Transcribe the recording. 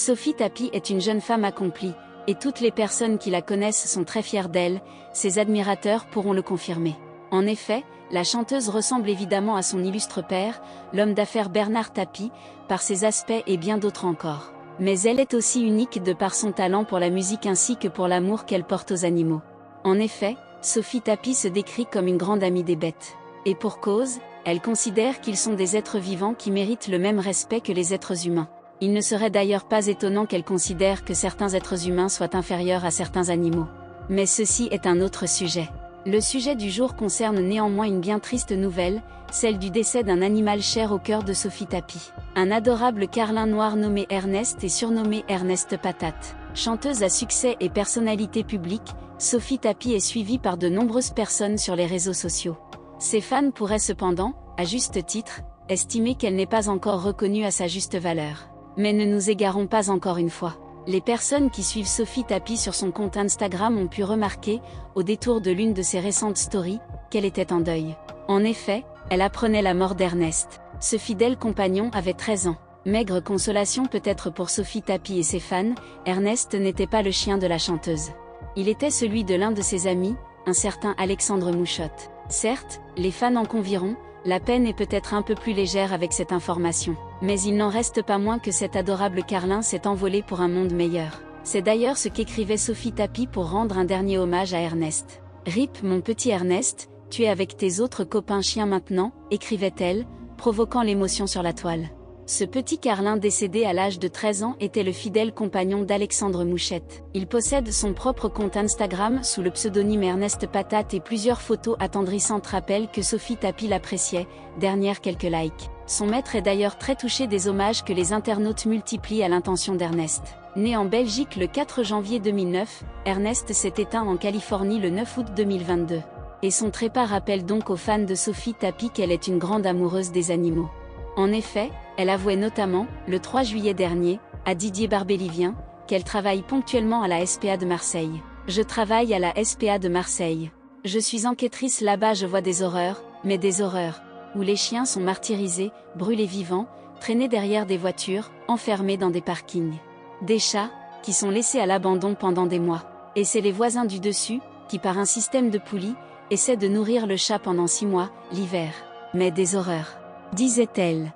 Sophie Tapie est une jeune femme accomplie, et toutes les personnes qui la connaissent sont très fières d'elle, ses admirateurs pourront le confirmer. En effet, la chanteuse ressemble évidemment à son illustre père, l'homme d'affaires Bernard Tapie, par ses aspects et bien d'autres encore. Mais elle est aussi unique de par son talent pour la musique ainsi que pour l'amour qu'elle porte aux animaux. En effet, Sophie Tapie se décrit comme une grande amie des bêtes. Et pour cause, elle considère qu'ils sont des êtres vivants qui méritent le même respect que les êtres humains. Il ne serait d'ailleurs pas étonnant qu'elle considère que certains êtres humains soient inférieurs à certains animaux. Mais ceci est un autre sujet. Le sujet du jour concerne néanmoins une bien triste nouvelle, celle du décès d'un animal cher au cœur de Sophie Tapie. Un adorable carlin noir nommé Ernest et surnommé Ernest Patate. Chanteuse à succès et personnalité publique, Sophie Tapie est suivie par de nombreuses personnes sur les réseaux sociaux. Ses fans pourraient cependant, à juste titre, estimer qu'elle n'est pas encore reconnue à sa juste valeur. Mais ne nous égarons pas encore une fois. Les personnes qui suivent Sophie Tapie sur son compte Instagram ont pu remarquer, au détour de l'une de ses récentes stories, qu'elle était en deuil. En effet, elle apprenait la mort d'Ernest. Ce fidèle compagnon avait 13 ans. Maigre consolation peut-être pour Sophie Tapie et ses fans, Ernest n'était pas le chien de la chanteuse. Il était celui de l'un de ses amis, un certain Alexandre Mouchotte. Certes, les fans en convieront, la peine est peut-être un peu plus légère avec cette information. Mais il n'en reste pas moins que cet adorable carlin s'est envolé pour un monde meilleur. C'est d'ailleurs ce qu'écrivait Sophie Tapie pour rendre un dernier hommage à Ernest. « Rip mon petit Ernest, tu es avec tes autres copains chiens maintenant », écrivait-elle, provoquant l'émotion sur la toile. Ce petit carlin décédé à l'âge de 13 ans était le fidèle compagnon d'Alexandre Mouchette. Il possède son propre compte Instagram sous le pseudonyme Ernest Patate et plusieurs photos attendrissantes rappellent que Sophie Tapie l'appréciait, dernière quelques likes. Son maître est d'ailleurs très touché des hommages que les internautes multiplient à l'intention d'Ernest. Né en Belgique le 4 janvier 2009, Ernest s'est éteint en Californie le 9 août 2022. Et son trépas rappelle donc aux fans de Sophie Tapie qu'elle est une grande amoureuse des animaux. En effet, elle avouait notamment, le 3 juillet dernier, à Didier Barbelivien, qu'elle travaille ponctuellement à la SPA de Marseille. « Je travaille à la SPA de Marseille. Je suis enquêtrice là-bas, je vois des horreurs, mais des horreurs, où les chiens sont martyrisés, brûlés vivants, traînés derrière des voitures, enfermés dans des parkings. Des chats, qui sont laissés à l'abandon pendant des mois. Et c'est les voisins du dessus, qui par un système de poulies, essaient de nourrir le chat pendant 6 mois, l'hiver. Mais des horreurs. » disait-elle.